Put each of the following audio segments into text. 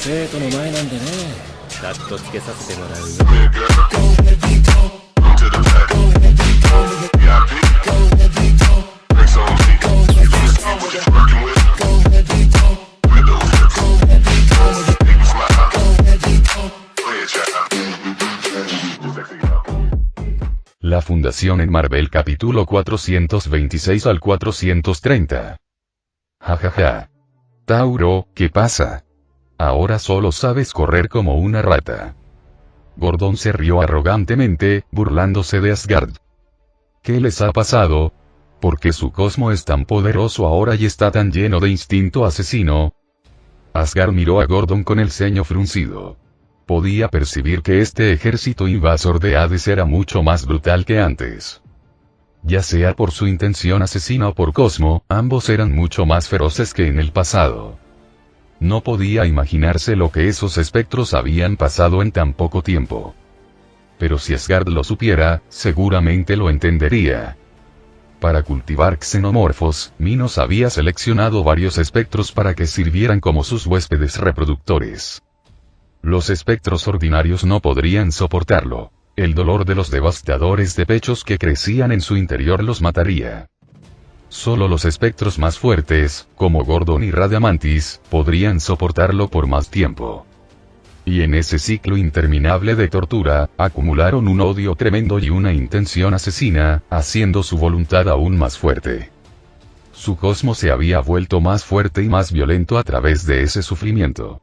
生徒の前なんでね。カットつけさせてもらうよ。La fundación en Marvel capítulo 426 al 430. Jajaja. Tauro, ¿qué pasa? Ahora solo sabes correr como una rata. Gordon se rió arrogantemente, burlándose de Asgard. ¿Qué les ha pasado? ¿Por qué su cosmo es tan poderoso ahora y está tan lleno de instinto asesino? Asgard miró a Gordon con el ceño fruncido. Podía percibir que este ejército invasor de Hades era mucho más brutal que antes. Ya sea por su intención asesina o por cosmo, ambos eran mucho más feroces que en el pasado. No podía imaginarse lo que esos espectros habían pasado en tan poco tiempo. Pero si Asgard lo supiera, seguramente lo entendería. Para cultivar xenomorfos, Minos había seleccionado varios espectros para que sirvieran como sus huéspedes reproductores. Los espectros ordinarios no podrían soportarlo. El dolor de los devastadores de pechos que crecían en su interior los mataría. Solo los espectros más fuertes, como Gordon y Radamantis, podrían soportarlo por más tiempo. Y en ese ciclo interminable de tortura, acumularon un odio tremendo y una intención asesina, haciendo su voluntad aún más fuerte. Su cosmo se había vuelto más fuerte y más violento a través de ese sufrimiento.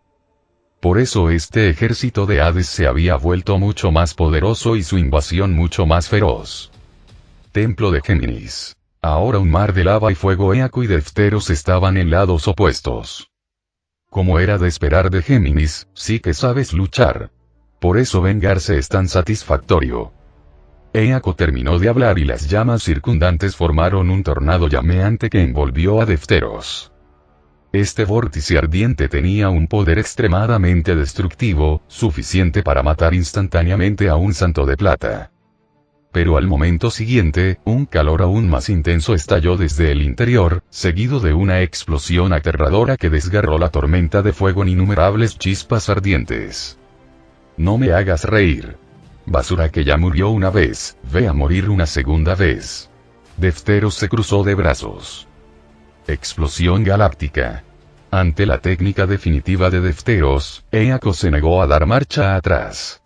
Por eso este ejército de Hades se había vuelto mucho más poderoso y su invasión mucho más feroz. Templo de Géminis. Ahora un mar de lava y fuego Eaco y Defteros estaban en lados opuestos. Como era de esperar de Géminis, sí que sabes luchar. Por eso vengarse es tan satisfactorio. Eaco terminó de hablar y las llamas circundantes formaron un tornado llameante que envolvió a Defteros. Este vórtice ardiente tenía un poder extremadamente destructivo, suficiente para matar instantáneamente a un santo de plata. Pero al momento siguiente, un calor aún más intenso estalló desde el interior, seguido de una explosión aterradora que desgarró la tormenta de fuego en innumerables chispas ardientes. No me hagas reír. Basura que ya murió una vez, ve a morir una segunda vez. Defteros se cruzó de brazos. Explosión galáctica. Ante la técnica definitiva de Defteros, Eaco se negó a dar marcha atrás.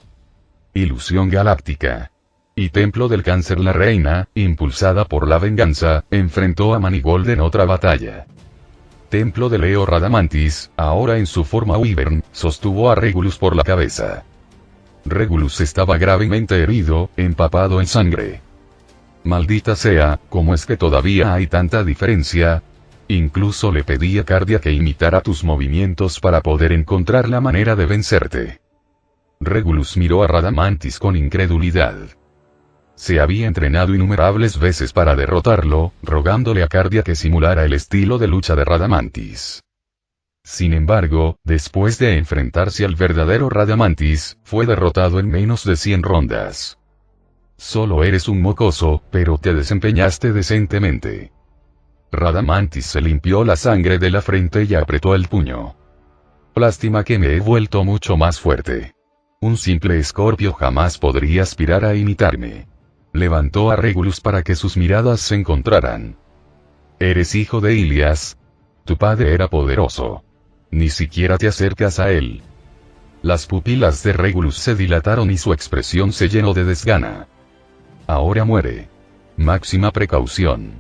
Ilusión galáctica. Y Templo del Cáncer. La reina, impulsada por la venganza, enfrentó a Manigold en otra batalla. Templo de Leo. Radamantis, ahora en su forma Wyvern, sostuvo a Regulus por la cabeza. Regulus estaba gravemente herido, empapado en sangre. Maldita sea, ¿cómo es que todavía hay tanta diferencia? Incluso le pedí a Cardia que imitara tus movimientos para poder encontrar la manera de vencerte. Regulus miró a Radamantis con incredulidad. Se había entrenado innumerables veces para derrotarlo, rogándole a Cardia que simulara el estilo de lucha de Radamantis. Sin embargo, después de enfrentarse al verdadero Radamantis, fue derrotado en menos de 100 rondas. Solo eres un mocoso, pero te desempeñaste decentemente. Radamantis se limpió la sangre de la frente y apretó el puño. Lástima que me he vuelto mucho más fuerte. Un simple escorpio jamás podría aspirar a imitarme. Levantó a Regulus para que sus miradas se encontraran. Eres hijo de Ilias. Tu padre era poderoso. Ni siquiera te acercas a él. Las pupilas de Regulus se dilataron y su expresión se llenó de desgana. Ahora muere. Máxima precaución.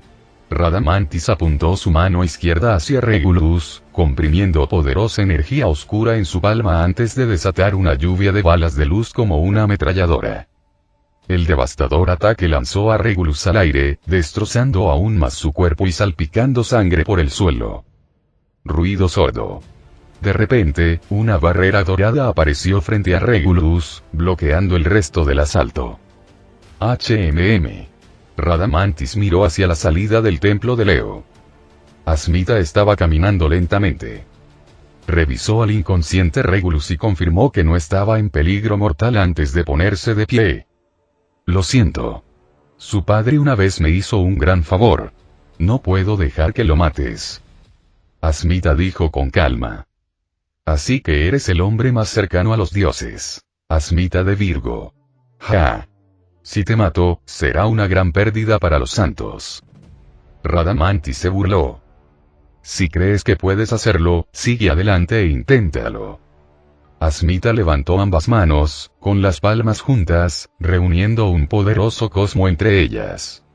Radamantis apuntó su mano izquierda hacia Regulus, comprimiendo poderosa energía oscura en su palma antes de desatar una lluvia de balas de luz como una ametralladora. El devastador ataque lanzó a Regulus al aire, destrozando aún más su cuerpo y salpicando sangre por el suelo. Ruido sordo. De repente, una barrera dorada apareció frente a Regulus, bloqueando el resto del asalto. HMM. Radamantis miró hacia la salida del templo de Leo. Asmita estaba caminando lentamente. Revisó al inconsciente Regulus y confirmó que no estaba en peligro mortal antes de ponerse de pie. Lo siento. Su padre una vez me hizo un gran favor. No puedo dejar que lo mates. Asmita dijo con calma. Así que eres el hombre más cercano a los dioses. Asmita de Virgo. Ja. Si te mato, será una gran pérdida para los santos. Radamantis se burló. Si crees que puedes hacerlo, sigue adelante e inténtalo. Asmita levantó ambas manos, con las palmas juntas, reuniendo un poderoso cosmo entre ellas.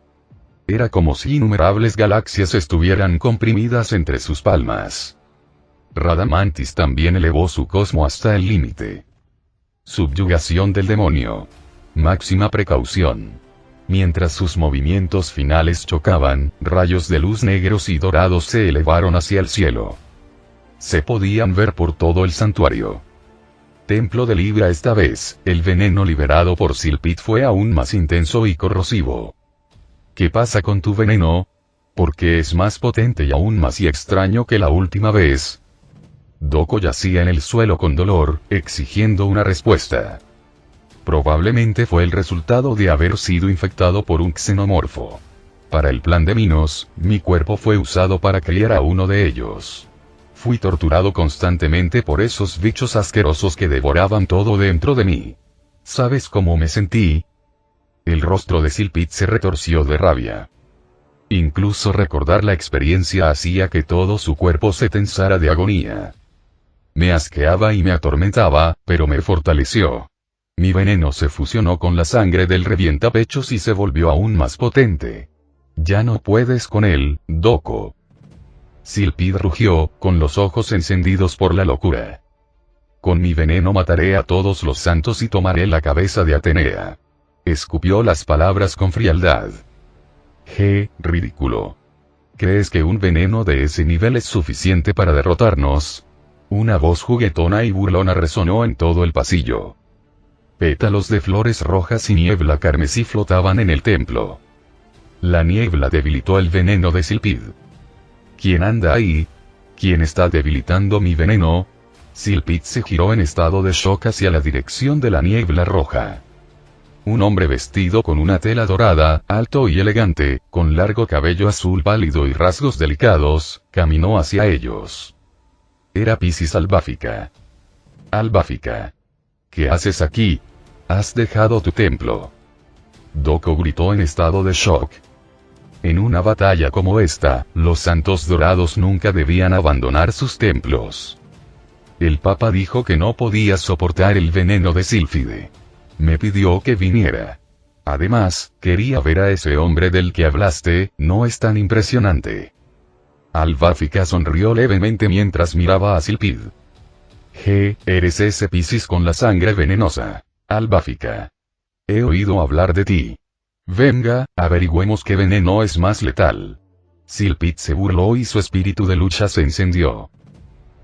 Era como si innumerables galaxias estuvieran comprimidas entre sus palmas. Radamantis también elevó su cosmo hasta el límite. Subyugación del demonio. Máxima precaución. Mientras sus movimientos finales chocaban, rayos de luz negros y dorados se elevaron hacia el cielo. Se podían ver por todo el santuario. Templo de Libra. Esta vez, el veneno liberado por Silphid fue aún más intenso y corrosivo. ¿Qué pasa con tu veneno? ¿Por qué es más potente y aún más extraño que la última vez? Doko yacía en el suelo con dolor, exigiendo una respuesta. Probablemente fue el resultado de haber sido infectado por un xenomorfo. Para el plan de Minos, mi cuerpo fue usado para criar a uno de ellos. Fui torturado constantemente por esos bichos asquerosos que devoraban todo dentro de mí. ¿Sabes cómo me sentí? El rostro de Silphid se retorció de rabia. Incluso recordar la experiencia hacía que todo su cuerpo se tensara de agonía. Me asqueaba y me atormentaba, pero me fortaleció. Mi veneno se fusionó con la sangre del revientapechos y se volvió aún más potente. Ya no puedes con él, Doko. Silphid rugió, con los ojos encendidos por la locura. Con mi veneno mataré a todos los santos y tomaré la cabeza de Atenea. Escupió las palabras con frialdad. Ridículo. ¿Crees que un veneno de ese nivel es suficiente para derrotarnos? Una voz juguetona y burlona resonó en todo el pasillo. Pétalos de flores rojas y niebla carmesí flotaban en el templo. La niebla debilitó el veneno de Silphid. ¿Quién anda ahí? ¿Quién está debilitando mi veneno? Silphid se giró en estado de shock hacia la dirección de la niebla roja. Un hombre vestido con una tela dorada, alto y elegante, con largo cabello azul pálido y rasgos delicados, caminó hacia ellos. Era Piscis Albáfica. Albáfica. ¿Qué haces aquí? Has dejado tu templo. Doko gritó en estado de shock. En una batalla como esta, los santos dorados nunca debían abandonar sus templos. El Papa dijo que no podía soportar el veneno de Sílfide. Me pidió que viniera. Además, quería ver a ese hombre del que hablaste, no es tan impresionante. Albáfica sonrió levemente mientras miraba a Silphid. Eres ese Piscis con la sangre venenosa. Albáfica. He oído hablar de ti. Venga, averigüemos qué veneno es más letal. Silphid se burló y su espíritu de lucha se encendió.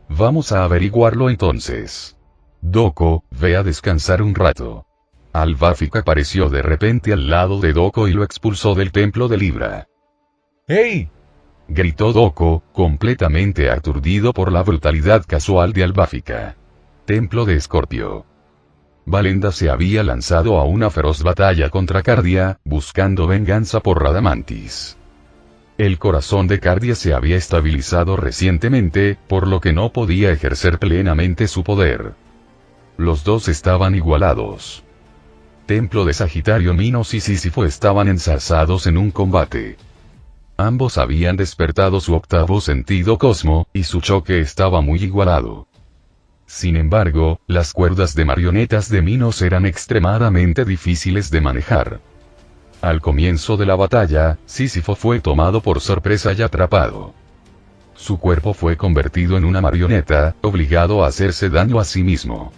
Vamos a averiguarlo entonces. Doko, ve a descansar un rato. Albáfica apareció de repente al lado de Doko y lo expulsó del templo de Libra. ¡Hey! Gritó Doko, completamente aturdido por la brutalidad casual de Albáfica. Templo de Escorpio. Valenda se había lanzado a una feroz batalla contra Cardia, buscando venganza por Radamantis. El corazón de Cardia se había estabilizado recientemente, por lo que no podía ejercer plenamente su poder. Los dos estaban igualados. Templo de Sagitario, Minos y Sísifo estaban enzarzados en un combate. Ambos habían despertado su octavo sentido cosmo, y su choque estaba muy igualado. Sin embargo, las cuerdas de marionetas de Minos eran extremadamente difíciles de manejar. Al comienzo de la batalla, Sísifo fue tomado por sorpresa y atrapado. Su cuerpo fue convertido en una marioneta, obligado a hacerse daño a sí mismo.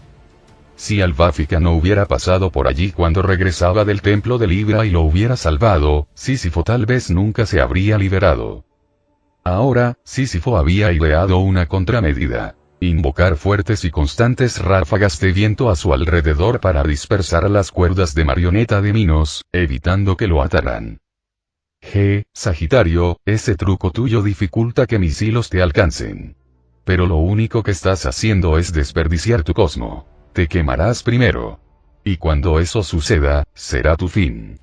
Si Albáfica no hubiera pasado por allí cuando regresaba del templo de Libra y lo hubiera salvado, Sísifo tal vez nunca se habría liberado. Ahora, Sísifo había ideado una contramedida. Invocar fuertes y constantes ráfagas de viento a su alrededor para dispersar las cuerdas de marioneta de Minos, evitando que lo ataran. Sagitario, ese truco tuyo dificulta que mis hilos te alcancen. Pero lo único que estás haciendo es desperdiciar tu cosmo. Te quemarás primero. Y cuando eso suceda, será tu fin.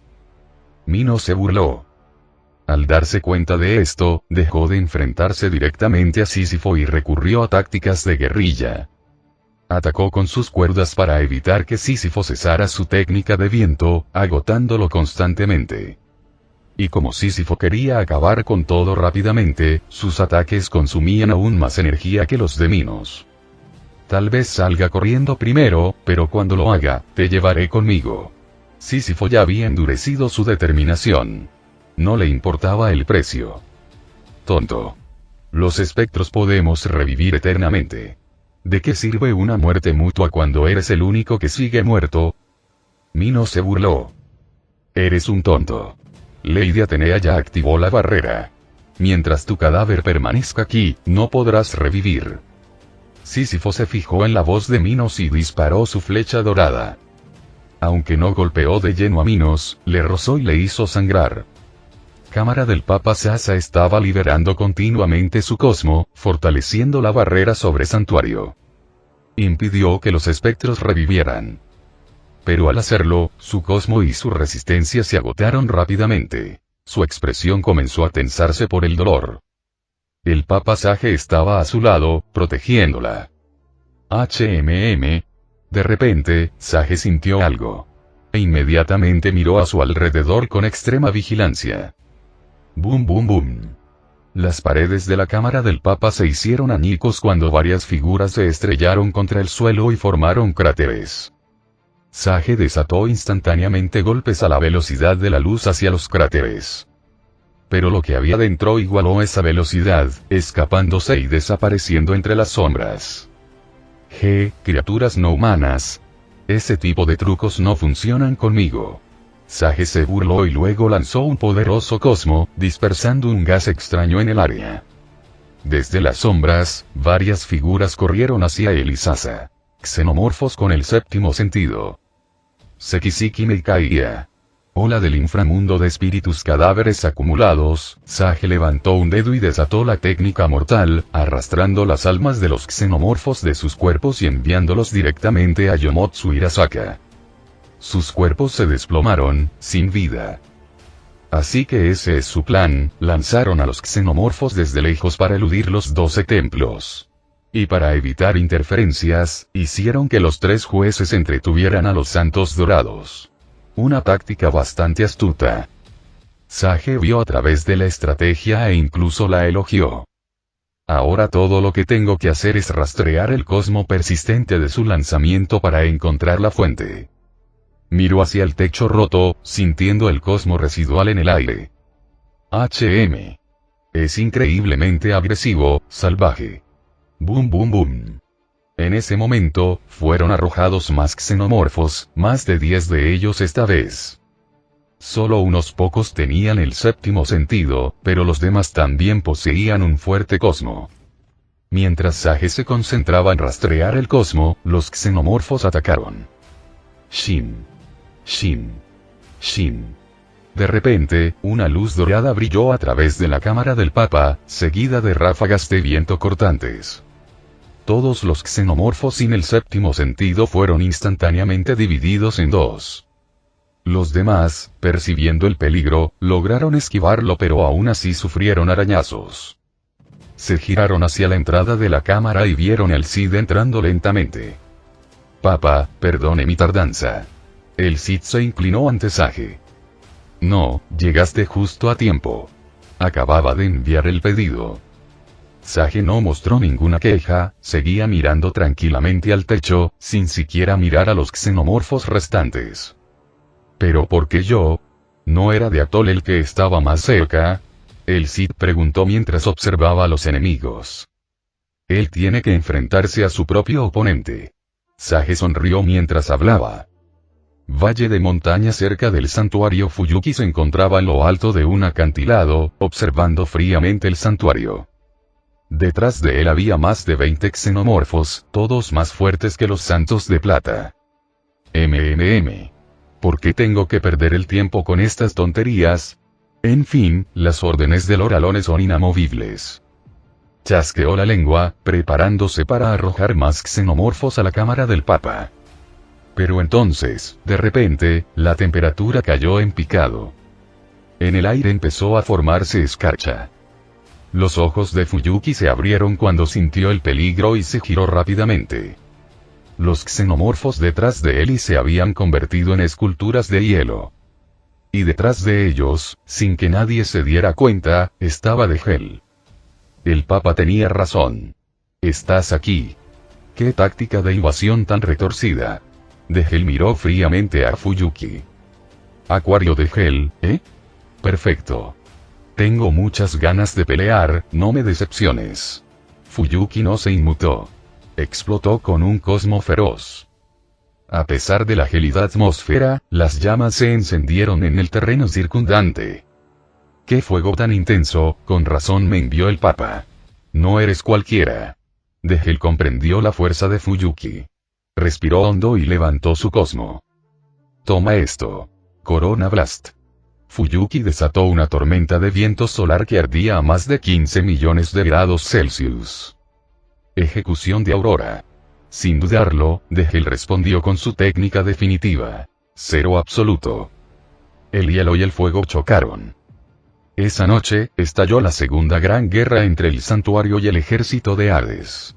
Minos se burló. Al darse cuenta de esto, dejó de enfrentarse directamente a Sísifo y recurrió a tácticas de guerrilla. Atacó con sus cuerdas para evitar que Sísifo cesara su técnica de viento, agotándolo constantemente. Y como Sísifo quería acabar con todo rápidamente, sus ataques consumían aún más energía que los de Minos. Tal vez salga corriendo primero, pero cuando lo haga, te llevaré conmigo. Sísifo ya había endurecido su determinación. No le importaba el precio. Tonto. Los espectros podemos revivir eternamente. ¿De qué sirve una muerte mutua cuando eres el único que sigue muerto? Minos se burló. Eres un tonto. Lady Atenea ya activó la barrera. Mientras tu cadáver permanezca aquí, no podrás revivir. Sísifo se fijó en la voz de Minos y disparó su flecha dorada. Aunque no golpeó de lleno a Minos, le rozó y le hizo sangrar. Cámara del Papa Sasa estaba liberando continuamente su cosmo, fortaleciendo la barrera sobre Santuario. Impidió que los espectros revivieran. Pero al hacerlo, su cosmo y su resistencia se agotaron rápidamente. Su expresión comenzó a tensarse por el dolor. El Papa Sage estaba a su lado, protegiéndola. De repente, Sage sintió algo. E inmediatamente miró a su alrededor con extrema vigilancia. Boom boom boom. Las paredes de la cámara del Papa se hicieron añicos cuando varias figuras se estrellaron contra el suelo y formaron cráteres. Sage desató instantáneamente golpes a la velocidad de la luz hacia los cráteres. Pero lo que había dentro igualó esa velocidad, escapándose y desapareciendo entre las sombras. Criaturas no humanas. Ese tipo de trucos no funcionan conmigo. Sage se burló y luego lanzó un poderoso cosmo, dispersando un gas extraño en el área. Desde las sombras, varias figuras corrieron hacia él y Sasa. Xenomorfos con el séptimo sentido. Sekisiki me caía. Ola del inframundo de espíritus cadáveres acumulados, Sage levantó un dedo y desató la técnica mortal, arrastrando las almas de los xenomorfos de sus cuerpos y enviándolos directamente a Yomotsu Hirasaka. Sus cuerpos se desplomaron, sin vida. Así que ese es su plan, lanzaron a los xenomorfos desde lejos para eludir los 12 templos. Y para evitar interferencias, hicieron que los 3 jueces entretuvieran a los santos dorados. Una táctica bastante astuta. Sage vio a través de la estrategia e incluso la elogió. Ahora todo lo que tengo que hacer es rastrear el cosmo persistente de su lanzamiento para encontrar la fuente. Miró hacia el techo roto, sintiendo el cosmo residual en el aire. Es increíblemente agresivo, salvaje. Boom boom boom. En ese momento, fueron arrojados más xenomorfos, más de 10 de ellos esta vez. Solo unos pocos tenían el séptimo sentido, pero los demás también poseían un fuerte cosmo. Mientras Sage se concentraba en rastrear el cosmo, los xenomorfos atacaron. Shin. Shin. Shin. De repente, una luz dorada brilló a través de la cámara del Papa, seguida de ráfagas de viento cortantes. Todos los xenomorfos sin el séptimo sentido fueron instantáneamente divididos en 2. Los demás, percibiendo el peligro, lograron esquivarlo pero aún así sufrieron arañazos. Se giraron hacia la entrada de la cámara y vieron al Cid entrando lentamente. Papa, perdone mi tardanza. El Cid se inclinó ante Sage. No, llegaste justo a tiempo. Acababa de enviar el pedido. Sage no mostró ninguna queja, seguía mirando tranquilamente al techo, sin siquiera mirar a los xenomorfos restantes. ¿Pero por qué yo? ¿No era de Atol el que estaba más cerca? El Cid preguntó mientras observaba a los enemigos. Él tiene que enfrentarse a su propio oponente. Sage sonrió mientras hablaba. Valle de montaña cerca del santuario Fuyuki se encontraba en lo alto de un acantilado, observando fríamente el santuario. Detrás de él había más de 20 xenomorfos, todos más fuertes que los santos de plata. ¿Por qué tengo que perder el tiempo con estas tonterías? En fin, las órdenes del Oralone son inamovibles. Chasqueó la lengua, preparándose para arrojar más xenomorfos a la cámara del Papa. Pero entonces, de repente, la temperatura cayó en picado. En el aire empezó a formarse escarcha. Los ojos de Fuyuki se abrieron cuando sintió el peligro y se giró rápidamente. Los xenomorfos detrás de él se habían convertido en esculturas de hielo. Y detrás de ellos, sin que nadie se diera cuenta, estaba Degel. El Papa tenía razón. Estás aquí. ¡Qué táctica de invasión tan retorcida! Degel miró fríamente a Fuyuki. Acuario Degel, ¿eh? Perfecto. Tengo muchas ganas de pelear, no me decepciones. Fuyuki no se inmutó. Explotó con un cosmo feroz. A pesar de la gélida atmósfera, las llamas se encendieron en el terreno circundante. ¡Qué fuego tan intenso! Con razón me envió el Papa. No eres cualquiera. Degel comprendió la fuerza de Fuyuki. Respiró hondo y levantó su cosmo. Toma esto. Corona Blast. Fuyuki desató una tormenta de viento solar que ardía a más de 15 millones de grados Celsius. Ejecución de Aurora. Sin dudarlo, Degel respondió con su técnica definitiva. Cero absoluto. El hielo y el fuego chocaron. Esa noche, estalló la segunda gran guerra entre el santuario y el ejército de Hades.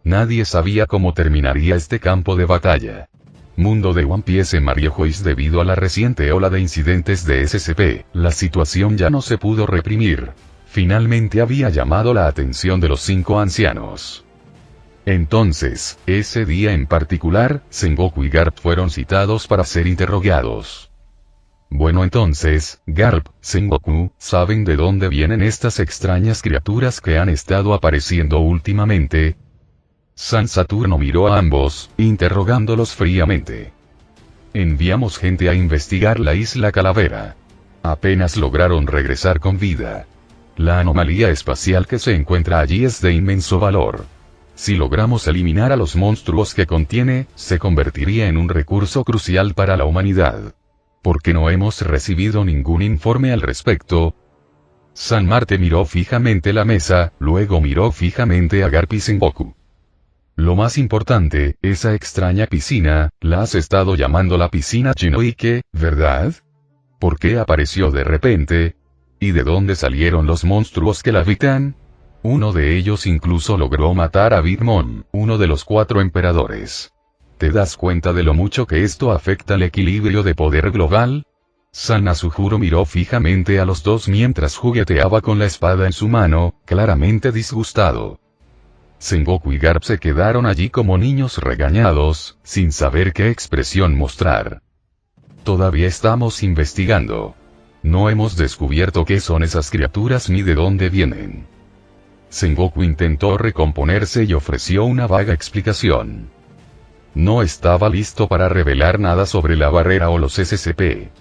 Nadie sabía cómo terminaría este campo de batalla. Mundo de One Piece Mario Joyce. Debido a la reciente ola de incidentes de SCP, la situación ya no se pudo reprimir. Finalmente había llamado la atención de los 5 ancianos. Entonces, ese día en particular, Sengoku y Garp fueron citados para ser interrogados. Bueno entonces, Garp, Sengoku, ¿saben de dónde vienen estas extrañas criaturas que han estado apareciendo últimamente? San Saturno miró a ambos, interrogándolos fríamente. Enviamos gente a investigar la isla Calavera. Apenas lograron regresar con vida. La anomalía espacial que se encuentra allí es de inmenso valor. Si logramos eliminar a los monstruos que contiene, se convertiría en un recurso crucial para la humanidad. ¿Por qué no hemos recibido ningún informe al respecto? San Marte miró fijamente la mesa, luego miró fijamente a Garp y Sengoku. Lo más importante, esa extraña piscina, la has estado llamando la piscina Chinoike, ¿verdad? ¿Por qué apareció de repente? ¿Y de dónde salieron los monstruos que la habitan? Uno de ellos incluso logró matar a Big Mom, uno de los 4 emperadores. ¿Te das cuenta de lo mucho que esto afecta al equilibrio de poder global? San Azuhuro miró fijamente a los dos mientras jugueteaba con la espada en su mano, claramente disgustado. Sengoku y Garp se quedaron allí como niños regañados, sin saber qué expresión mostrar. Todavía estamos investigando. No hemos descubierto qué son esas criaturas ni de dónde vienen. Sengoku intentó recomponerse y ofreció una vaga explicación. No estaba listo para revelar nada sobre la barrera o los SCP.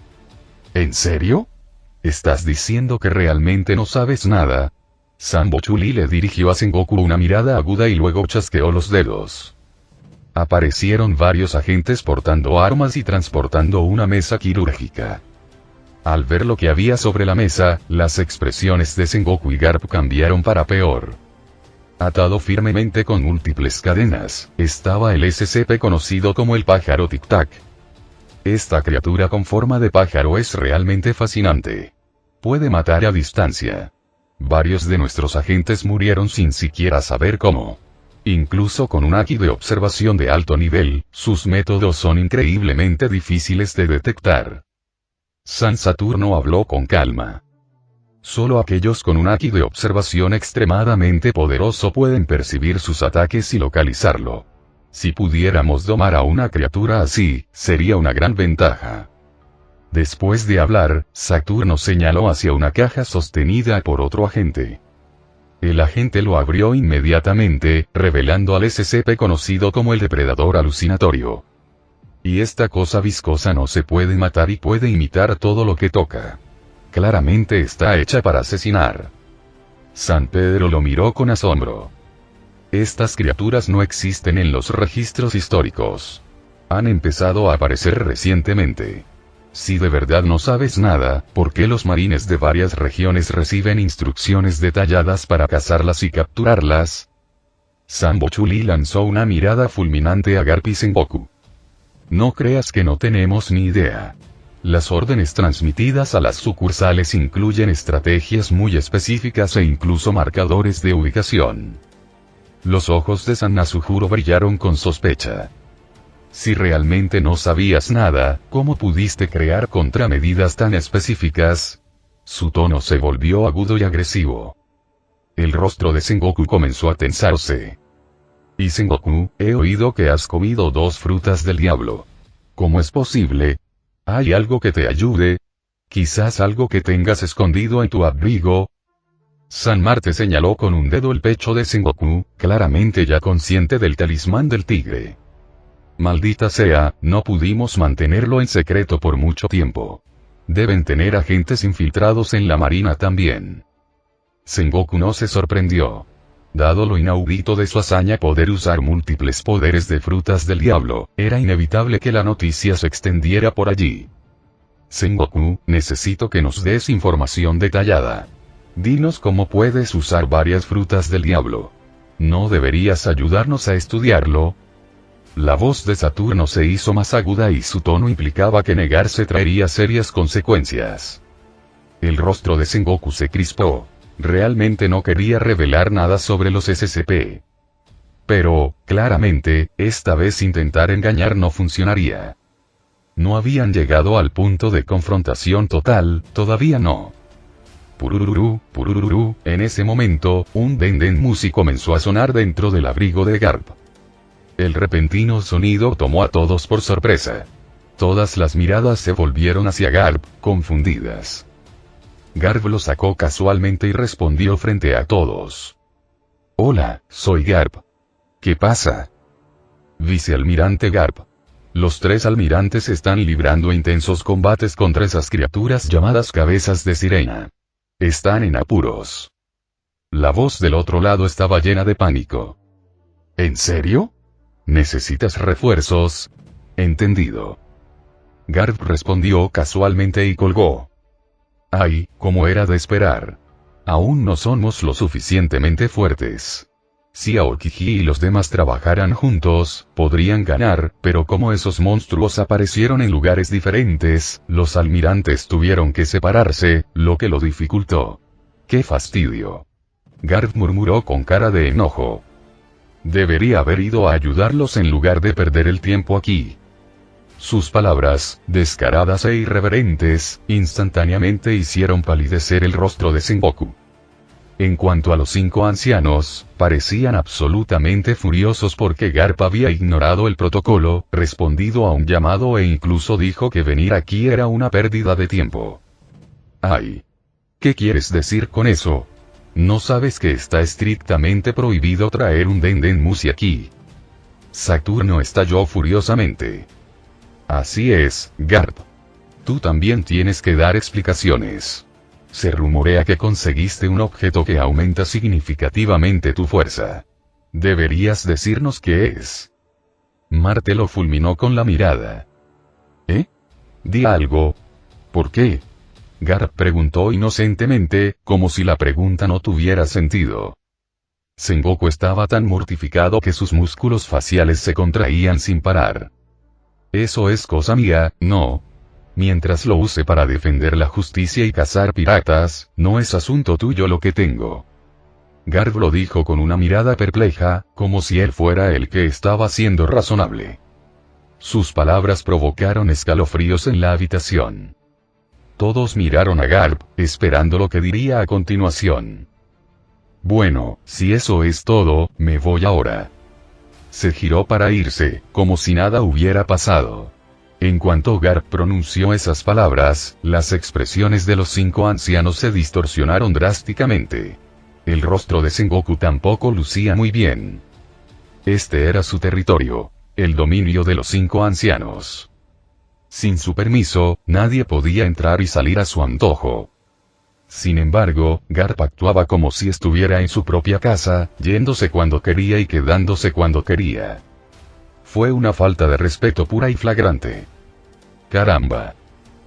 ¿En serio? ¿Estás diciendo que realmente no sabes nada? Sambo Chuli le dirigió a Sengoku una mirada aguda y luego chasqueó los dedos. Aparecieron varios agentes portando armas y transportando una mesa quirúrgica. Al ver lo que había sobre la mesa, las expresiones de Sengoku y Garp cambiaron para peor. Atado firmemente con múltiples cadenas, estaba el SCP conocido como el pájaro Tic Tac. Esta criatura con forma de pájaro es realmente fascinante. Puede matar a distancia. Varios de nuestros agentes murieron sin siquiera saber cómo. Incluso con un Aki de observación de alto nivel, sus métodos son increíblemente difíciles de detectar. San Saturno habló con calma. Solo aquellos con un Aki de observación extremadamente poderoso pueden percibir sus ataques y localizarlo. Si pudiéramos domar a una criatura así, sería una gran ventaja. Después de hablar, Saturno señaló hacia una caja sostenida por otro agente. El agente lo abrió inmediatamente, revelando al SCP conocido como el depredador alucinatorio. Y esta cosa viscosa no se puede matar y puede imitar todo lo que toca. Claramente está hecha para asesinar. San Pedro lo miró con asombro. Estas criaturas no existen en los registros históricos. Han empezado a aparecer recientemente. Si de verdad no sabes nada, ¿por qué los marines de varias regiones reciben instrucciones detalladas para cazarlas y capturarlas? Sambo Chuli lanzó una mirada fulminante a Garp y Sengoku. No creas que no tenemos ni idea. Las órdenes transmitidas a las sucursales incluyen estrategias muy específicas e incluso marcadores de ubicación. Los ojos de San Azuhuro brillaron con sospecha. Si realmente no sabías nada, ¿cómo pudiste crear contramedidas tan específicas? Su tono se volvió agudo y agresivo. El rostro de Sengoku comenzó a tensarse. Y Sengoku, he oído que has comido 2 frutas del diablo. ¿Cómo es posible? ¿Hay algo que te ayude? ¿Quizás algo que tengas escondido en tu abrigo? San Marte señaló con un dedo el pecho de Sengoku, claramente ya consciente del talismán del tigre. Maldita sea, no pudimos mantenerlo en secreto por mucho tiempo. Deben tener agentes infiltrados en la marina también. Sengoku no se sorprendió. Dado lo inaudito de su hazaña poder usar múltiples poderes de frutas del diablo, era inevitable que la noticia se extendiera por allí. Sengoku, necesito que nos des información detallada. Dinos cómo puedes usar varias frutas del diablo. ¿No deberías ayudarnos a estudiarlo? La voz de Saturno se hizo más aguda y su tono implicaba que negarse traería serias consecuencias. El rostro de Sengoku se crispó. Realmente no quería revelar nada sobre los SCP. Pero, claramente, esta vez intentar engañar no funcionaría. No habían llegado al punto de confrontación total, todavía no. Purururú, purururú, en ese momento, un den musi comenzó a sonar dentro del abrigo de Garp. El repentino sonido tomó a todos por sorpresa. Todas las miradas se volvieron hacia Garp, confundidas. Garp lo sacó casualmente y respondió frente a todos. Hola, soy Garp. ¿Qué pasa? Vicealmirante Garp. Los 3 almirantes están librando intensos combates contra esas criaturas llamadas cabezas de sirena. Están en apuros. La voz del otro lado estaba llena de pánico. ¿En serio? ¿Necesitas refuerzos? Entendido. Garp respondió casualmente y colgó. Ay, como era de esperar. Aún no somos lo suficientemente fuertes. Si Aokiji y los demás trabajaran juntos, podrían ganar, pero como esos monstruos aparecieron en lugares diferentes, los almirantes tuvieron que separarse, lo que lo dificultó. ¡Qué fastidio! Garp murmuró con cara de enojo. Debería haber ido a ayudarlos en lugar de perder el tiempo aquí. Sus palabras, descaradas e irreverentes, instantáneamente hicieron palidecer el rostro de Sengoku. En cuanto a los 5 ancianos, parecían absolutamente furiosos porque Garp había ignorado el protocolo, respondido a un llamado e incluso dijo que venir aquí era una pérdida de tiempo. ¡Ay! ¿Qué quieres decir con eso? ¿No sabes que está estrictamente prohibido traer un den musi aquí? Saturno estalló furiosamente. Así es, Garp. Tú también tienes que dar explicaciones. Se rumorea que conseguiste un objeto que aumenta significativamente tu fuerza. Deberías decirnos qué es. Marte lo fulminó con la mirada. ¿Eh? Di algo. ¿Por qué? Garp preguntó inocentemente, como si la pregunta no tuviera sentido. Sengoku estaba tan mortificado que sus músculos faciales se contraían sin parar. Eso es cosa mía, no. Mientras lo use para defender la justicia y cazar piratas, no es asunto tuyo lo que tengo. Garp lo dijo con una mirada perpleja, como si él fuera el que estaba siendo razonable. Sus palabras provocaron escalofríos en la habitación. Todos miraron a Garp, esperando lo que diría a continuación. Bueno, si eso es todo, me voy ahora. Se giró para irse, como si nada hubiera pasado. En cuanto Garp pronunció esas palabras, las expresiones de los 5 ancianos se distorsionaron drásticamente. El rostro de Sengoku tampoco lucía muy bien. Este era su territorio, el dominio de los 5 ancianos. Sin su permiso, nadie podía entrar y salir a su antojo. Sin embargo, Garp actuaba como si estuviera en su propia casa, yéndose cuando quería y quedándose cuando quería. Fue una falta de respeto pura y flagrante. Caramba.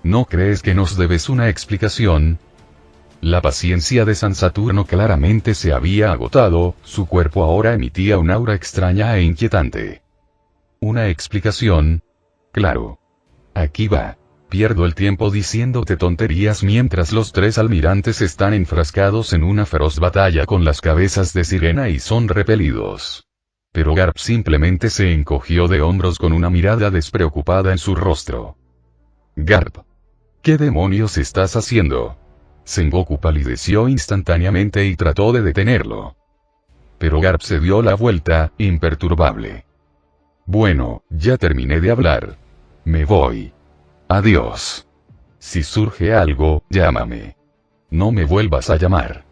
¿No crees que nos debes una explicación? La paciencia de San Saturno claramente se había agotado, su cuerpo ahora emitía un aura extraña e inquietante. ¿Una explicación? Claro. Aquí va. Pierdo el tiempo diciéndote tonterías mientras los 3 almirantes están enfrascados en una feroz batalla con las cabezas de sirena y son repelidos. Pero Garp simplemente se encogió de hombros con una mirada despreocupada en su rostro. Garp. ¿Qué demonios estás haciendo? Sengoku palideció instantáneamente y trató de detenerlo. Pero Garp se dio la vuelta, imperturbable. Bueno, ya terminé de hablar. Me voy. Adiós. Si surge algo, llámame. No me vuelvas a llamar.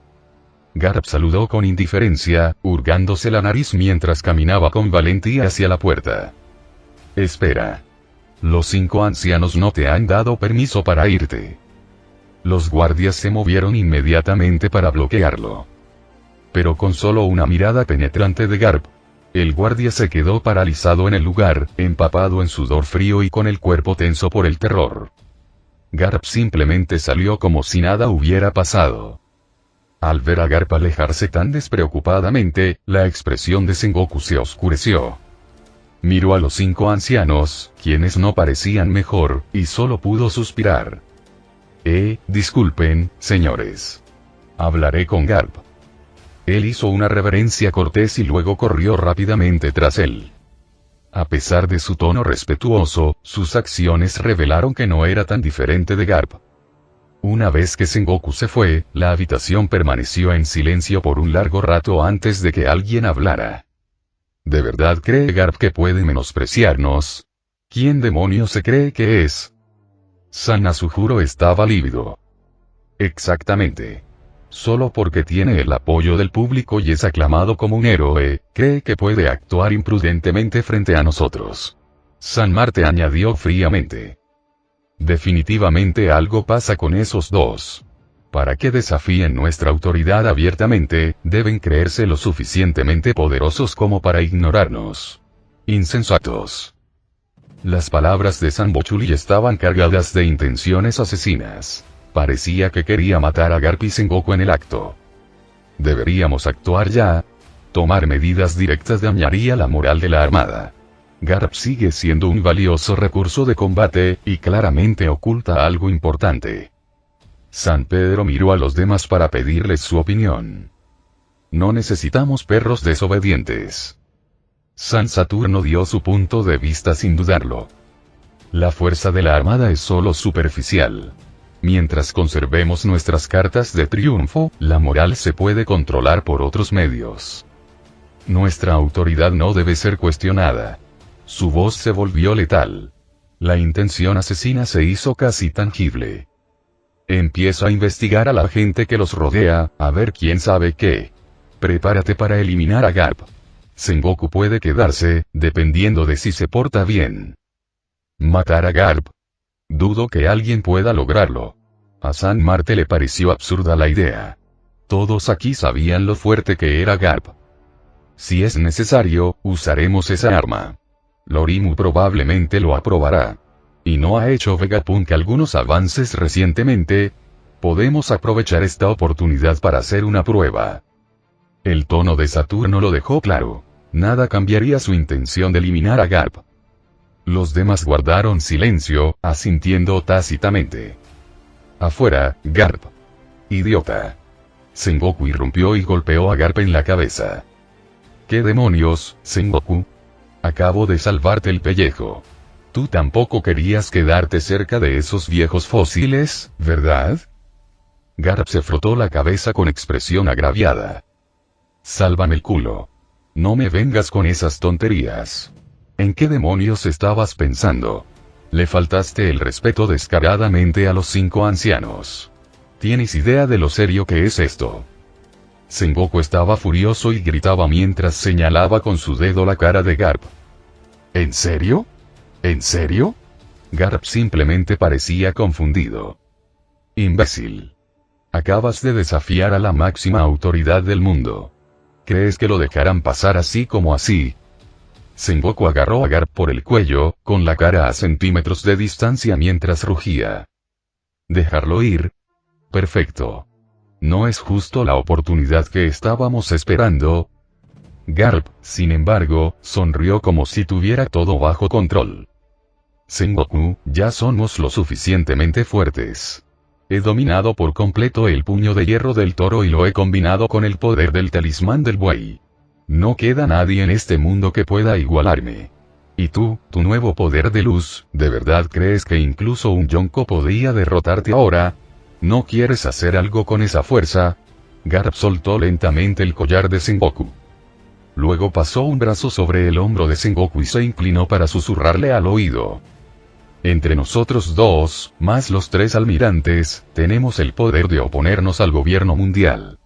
Garp saludó con indiferencia, hurgándose la nariz mientras caminaba con valentía hacia la puerta. Espera. Los 5 ancianos no te han dado permiso para irte. Los guardias se movieron inmediatamente para bloquearlo. Pero con solo una mirada penetrante de Garp, el guardia se quedó paralizado en el lugar, empapado en sudor frío y con el cuerpo tenso por el terror. Garp simplemente salió como si nada hubiera pasado. Al ver a Garp alejarse tan despreocupadamente, la expresión de Sengoku se oscureció. Miró a los 5 ancianos, quienes no parecían mejor, y solo pudo suspirar. Disculpen, señores. Hablaré con Garp. Él hizo una reverencia cortés y luego corrió rápidamente tras él. A pesar de su tono respetuoso, sus acciones revelaron que no era tan diferente de Garp. Una vez que Sengoku se fue, la habitación permaneció en silencio por un largo rato antes de que alguien hablara. ¿De verdad cree Garp que puede menospreciarnos? ¿Quién demonios se cree que es? San Asujuro estaba lívido. Exactamente. Solo porque tiene el apoyo del público y es aclamado como un héroe, cree que puede actuar imprudentemente frente a nosotros. San Marte añadió fríamente. Definitivamente algo pasa con esos dos. Para que desafíen nuestra autoridad abiertamente, deben creerse lo suficientemente poderosos como para ignorarnos. Insensatos. Las palabras de Sanbochuli estaban cargadas de intenciones asesinas. Parecía que quería matar a Garp y Sengoku en el acto. Deberíamos actuar ya. Tomar medidas directas dañaría la moral de la armada. Garp sigue siendo un valioso recurso de combate, y claramente oculta algo importante. San Pedro miró a los demás para pedirles su opinión. No necesitamos perros desobedientes. San Saturno dio su punto de vista sin dudarlo. La fuerza de la armada es solo superficial. Mientras conservemos nuestras cartas de triunfo, la moral se puede controlar por otros medios. Nuestra autoridad no debe ser cuestionada. Su voz se volvió letal. La intención asesina se hizo casi tangible. Empieza a investigar a la gente que los rodea, a ver quién sabe qué. Prepárate para eliminar a Garp. Sengoku puede quedarse, dependiendo de si se porta bien. ¿Matar a Garp? Dudo que alguien pueda lograrlo. A San Marte le pareció absurda la idea. Todos aquí sabían lo fuerte que era Garp. Si es necesario, usaremos esa arma. Lorimu probablemente lo aprobará. Y no ha hecho Vegapunk algunos avances recientemente. Podemos aprovechar esta oportunidad para hacer una prueba. El tono de Saturno lo dejó claro. Nada cambiaría su intención de eliminar a Garp. Los demás guardaron silencio, asintiendo tácitamente. Afuera, Garp. Idiota. Sengoku irrumpió y golpeó a Garp en la cabeza. ¿Qué demonios, Sengoku? Acabo de salvarte el pellejo. Tú tampoco querías quedarte cerca de esos viejos fósiles, ¿verdad? Garp se frotó la cabeza con expresión agraviada. Sálvame el culo. No me vengas con esas tonterías. ¿En qué demonios estabas pensando? Le faltaste el respeto descaradamente a los 5 ancianos. ¿Tienes idea de lo serio que es esto? Sengoku estaba furioso y gritaba mientras señalaba con su dedo la cara de Garp. ¿En serio? ¿En serio? Garp simplemente parecía confundido. Imbécil. Acabas de desafiar a la máxima autoridad del mundo. ¿Crees que lo dejarán pasar así como así? Sengoku agarró a Garp por el cuello, con la cara a centímetros de distancia mientras rugía. ¿Dejarlo ir? Perfecto. ¿No es justo la oportunidad que estábamos esperando? Garp, sin embargo, sonrió como si tuviera todo bajo control. Sengoku, ya somos lo suficientemente fuertes. He dominado por completo el puño de hierro del toro y lo he combinado con el poder del talismán del buey. No queda nadie en este mundo que pueda igualarme. Y tú, tu nuevo poder de luz, ¿de verdad crees que incluso un Yonko podría derrotarte ahora? ¿No quieres hacer algo con esa fuerza? Garp soltó lentamente el collar de Sengoku. Luego pasó un brazo sobre el hombro de Sengoku y se inclinó para susurrarle al oído. Entre nosotros dos, más los 3 almirantes, tenemos el poder de oponernos al gobierno mundial.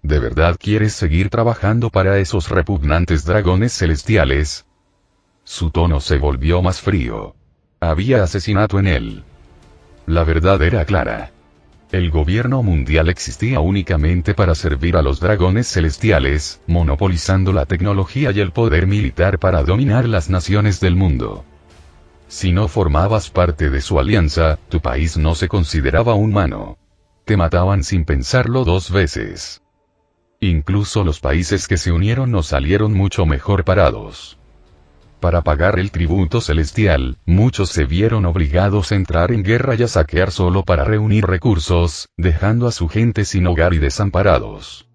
¿De verdad quieres seguir trabajando para esos repugnantes dragones celestiales? Su tono se volvió más frío. Había asesinato en él. La verdad era clara. El gobierno mundial existía únicamente para servir a los dragones celestiales, monopolizando la tecnología y el poder militar para dominar las naciones del mundo. Si no formabas parte de su alianza, tu país no se consideraba humano. Te mataban sin pensarlo 2 veces. Incluso los países que se unieron no salieron mucho mejor parados. Para pagar el tributo celestial, muchos se vieron obligados a entrar en guerra y a saquear solo para reunir recursos, dejando a su gente sin hogar y desamparados.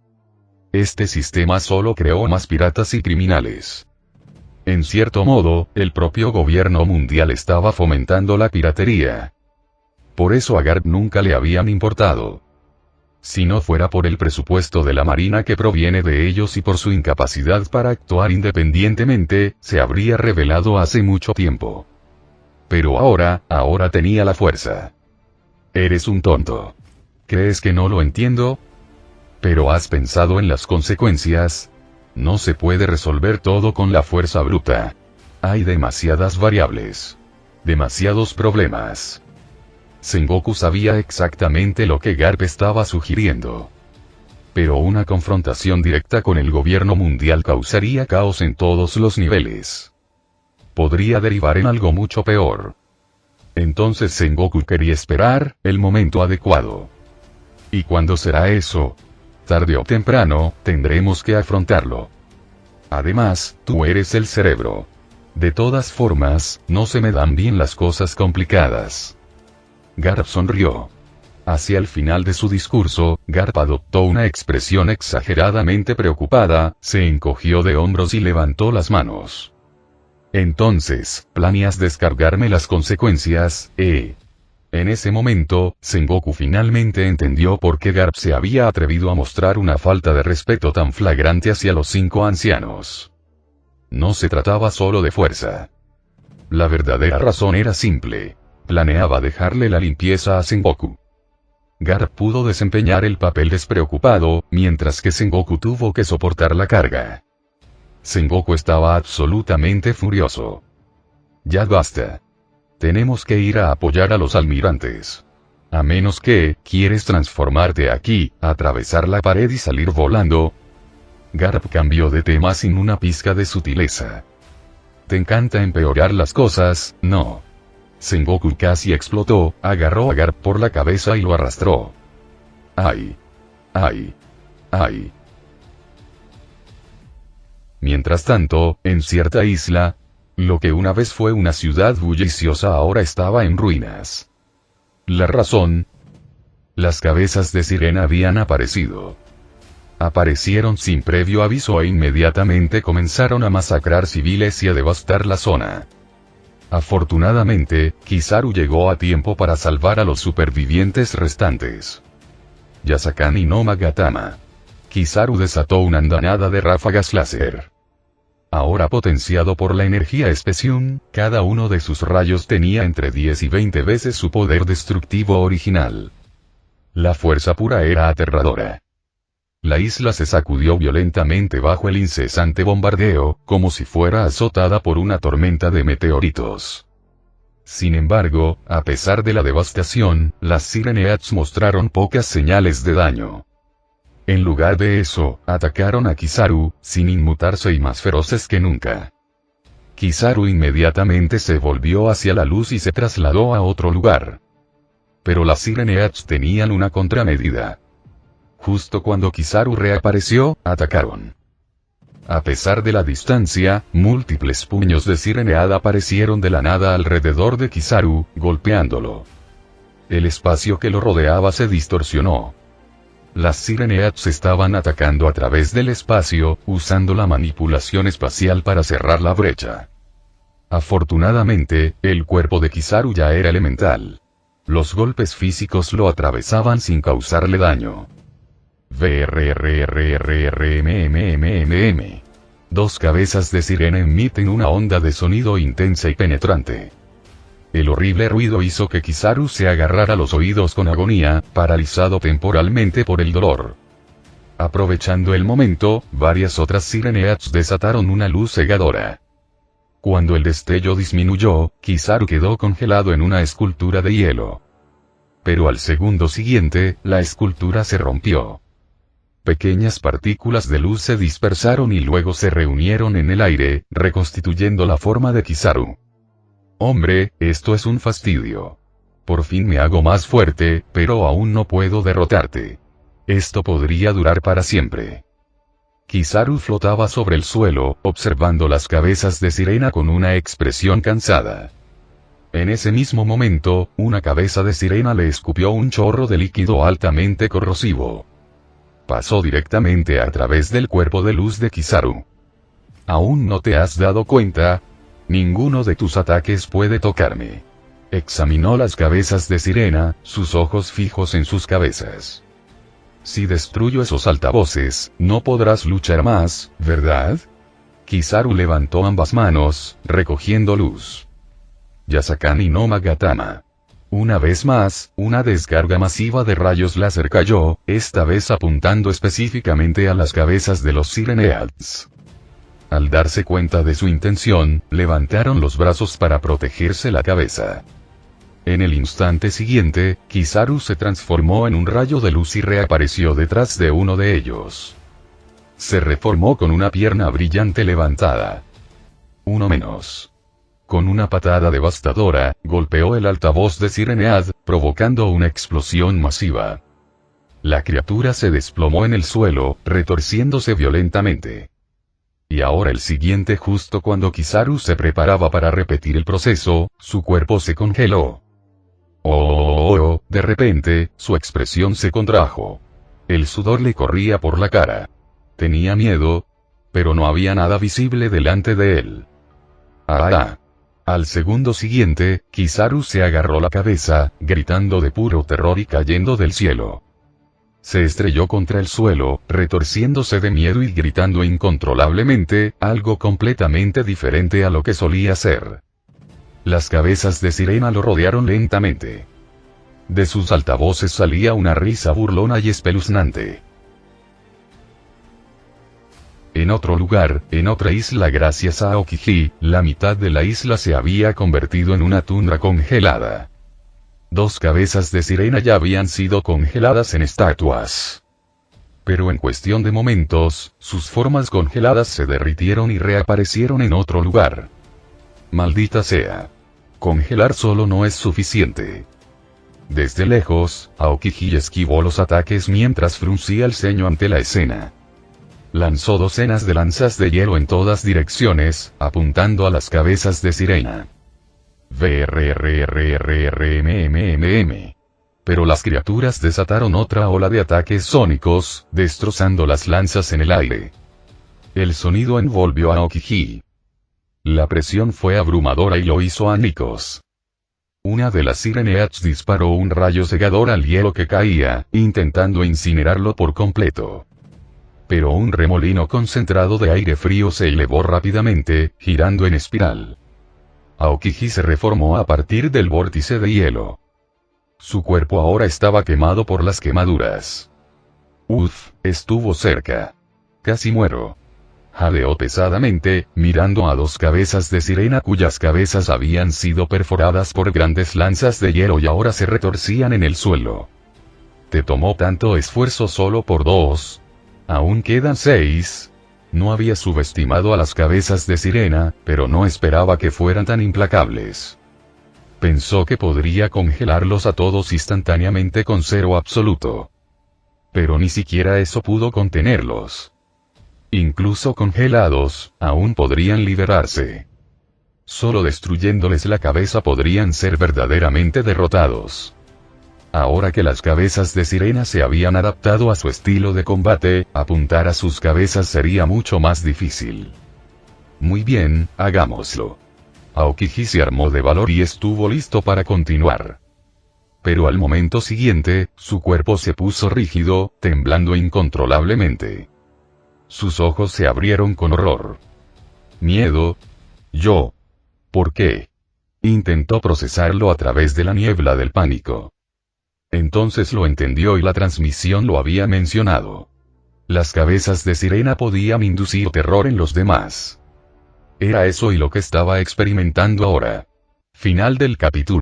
Este sistema solo creó más piratas y criminales. En cierto modo, el propio gobierno mundial estaba fomentando la piratería. Por eso a Garp nunca le habían importado. Si no fuera por el presupuesto de la Marina que proviene de ellos y por su incapacidad para actuar independientemente, se habría revelado hace mucho tiempo. Pero ahora tenía la fuerza. Eres un tonto. ¿Crees que no lo entiendo? Pero has pensado en las consecuencias. No se puede resolver todo con la fuerza bruta. Hay demasiadas variables. Demasiados problemas. Sengoku sabía exactamente lo que Garp estaba sugiriendo. Pero una confrontación directa con el gobierno mundial causaría caos en todos los niveles. Podría derivar en algo mucho peor. Entonces Sengoku quería esperar el momento adecuado. ¿Y cuándo será eso? Tarde o temprano, tendremos que afrontarlo. Además, tú eres el cerebro. De todas formas, no se me dan bien las cosas complicadas. Garp sonrió. Hacia el final de su discurso, Garp adoptó una expresión exageradamente preocupada, se encogió de hombros y levantó las manos. Entonces, ¿planeas descargarme las consecuencias, En ese momento, Sengoku finalmente entendió por qué Garp se había atrevido a mostrar una falta de respeto tan flagrante hacia los 5 ancianos. No se trataba solo de fuerza. La verdadera razón era simple. Planeaba dejarle la limpieza a Sengoku. Garp pudo desempeñar el papel despreocupado, mientras que Sengoku tuvo que soportar la carga. Sengoku estaba absolutamente furioso. Ya basta. Tenemos que ir a apoyar a los almirantes. A menos que, ¿quieres transformarte aquí, atravesar la pared y salir volando? Garp cambió de tema sin una pizca de sutileza. ¿Te encanta empeorar las cosas, no? Sengoku casi explotó, agarró a Garp por la cabeza y lo arrastró. ¡Ay! ¡Ay! ¡Ay! Mientras tanto, en cierta isla, lo que una vez fue una ciudad bulliciosa ahora estaba en ruinas. La razón: las cabezas de sirena habían aparecido. Aparecieron sin previo aviso e inmediatamente comenzaron a masacrar civiles y a devastar la zona. Afortunadamente, Kizaru llegó a tiempo para salvar a los supervivientes restantes. Yasakani no Magatama. Kizaru desató una andanada de ráfagas láser. Ahora potenciado por la energía Especium, cada uno de sus rayos tenía entre 10 y 20 veces su poder destructivo original. La fuerza pura era aterradora. La isla se sacudió violentamente bajo el incesante bombardeo, como si fuera azotada por una tormenta de meteoritos. Sin embargo, a pesar de la devastación, las Sireneats mostraron pocas señales de daño. En lugar de eso, atacaron a Kizaru, sin inmutarse y más feroces que nunca. Kizaru inmediatamente se volvió hacia la luz y se trasladó a otro lugar. Pero las Sireneats tenían una contramedida. Justo cuando Kizaru reapareció, atacaron. A pesar de la distancia, múltiples puños de Sirenead aparecieron de la nada alrededor de Kizaru, golpeándolo. El espacio que lo rodeaba se distorsionó. Las Sireneads estaban atacando a través del espacio, usando la manipulación espacial para cerrar la brecha. Afortunadamente, el cuerpo de Kizaru ya era elemental. Los golpes físicos lo atravesaban sin causarle daño. VRRRRMMMM. Dos cabezas de sirena emiten una onda de sonido intensa y penetrante. El horrible ruido hizo que Kizaru se agarrara los oídos con agonía, paralizado temporalmente por el dolor. Aprovechando el momento, varias otras Sireneads desataron una luz cegadora. Cuando el destello disminuyó, Kizaru quedó congelado en una escultura de hielo. Pero al segundo siguiente, la escultura se rompió. Pequeñas partículas de luz se dispersaron y luego se reunieron en el aire, reconstituyendo la forma de Kizaru. Hombre, esto es un fastidio. Por fin me hago más fuerte, pero aún no puedo derrotarte. Esto podría durar para siempre. Kizaru flotaba sobre el suelo, observando las cabezas de sirena con una expresión cansada. En ese mismo momento, una cabeza de sirena le escupió un chorro de líquido altamente corrosivo. Pasó directamente a través del cuerpo de luz de Kizaru. ¿Aún no te has dado cuenta? Ninguno de tus ataques puede tocarme. Examinó las cabezas de sirena, sus ojos fijos en sus cabezas. Si destruyo esos altavoces, no podrás luchar más, ¿verdad? Kizaru levantó ambas manos, recogiendo luz. Yasakani no Magatama. Una vez más, una descarga masiva de rayos láser cayó, esta vez apuntando específicamente a las cabezas de los Sireneads. Al darse cuenta de su intención, levantaron los brazos para protegerse la cabeza. En el instante siguiente, Kizaru se transformó en un rayo de luz y reapareció detrás de uno de ellos. Se reformó con una pierna brillante levantada. Uno menos. Con una patada devastadora, golpeó el altavoz de Sirenead, provocando una explosión masiva. La criatura se desplomó en el suelo, retorciéndose violentamente. Y ahora el siguiente, justo cuando Kizaru se preparaba para repetir el proceso, su cuerpo se congeló. De repente, su expresión se contrajo. El sudor le corría por la cara. Tenía miedo, pero no había nada visible delante de él. Al segundo siguiente, Kizaru se agarró la cabeza, gritando de puro terror y cayendo del cielo. Se estrelló contra el suelo, retorciéndose de miedo y gritando incontrolablemente, algo completamente diferente a lo que solía ser. Las cabezas de sirena lo rodearon lentamente. De sus altavoces salía una risa burlona y espeluznante. En otro lugar, en otra isla gracias a Aokiji, la mitad de la isla se había convertido en una tundra congelada. Dos cabezas de sirena ya habían sido congeladas en estatuas. Pero en cuestión de momentos, sus formas congeladas se derritieron y reaparecieron en otro lugar. Maldita sea. Congelar solo no es suficiente. Desde lejos, Aokiji esquivó los ataques mientras fruncía el ceño ante la escena. Lanzó docenas de lanzas de hielo en todas direcciones, apuntando a las cabezas de sirena. VRRRRMMM. Pero las criaturas desataron otra ola de ataques sónicos, destrozando las lanzas en el aire. El sonido envolvió a Aokiji. La presión fue abrumadora y lo hizo añicos. Una de las Sireneads disparó un rayo cegador al hielo que caía, intentando incinerarlo por completo. Pero un remolino concentrado de aire frío se elevó rápidamente, girando en espiral. Aokiji se reformó a partir del vórtice de hielo. Su cuerpo ahora estaba quemado por las quemaduras. Estuvo cerca. Casi muero. Jadeó pesadamente, mirando a dos cabezas de sirena cuyas cabezas habían sido perforadas por grandes lanzas de hielo y ahora se retorcían en el suelo. ¿Te tomó tanto esfuerzo solo por dos? Aún quedan 6. No había subestimado a las cabezas de sirena, pero no esperaba que fueran tan implacables. Pensó que podría congelarlos a todos instantáneamente con cero absoluto. Pero ni siquiera eso pudo contenerlos. Incluso congelados, aún podrían liberarse. Solo destruyéndoles la cabeza podrían ser verdaderamente derrotados. Ahora que las cabezas de sirena se habían adaptado a su estilo de combate, apuntar a sus cabezas sería mucho más difícil. Muy bien, hagámoslo. Aokiji se armó de valor y estuvo listo para continuar. Pero al momento siguiente, su cuerpo se puso rígido, temblando incontrolablemente. Sus ojos se abrieron con horror. Miedo. Yo. ¿Por qué? Intentó procesarlo a través de la niebla del pánico. Entonces lo entendió y la transmisión lo había mencionado. Las cabezas de sirena podían inducir terror en los demás. Era eso y lo que estaba experimentando ahora. Final del capítulo.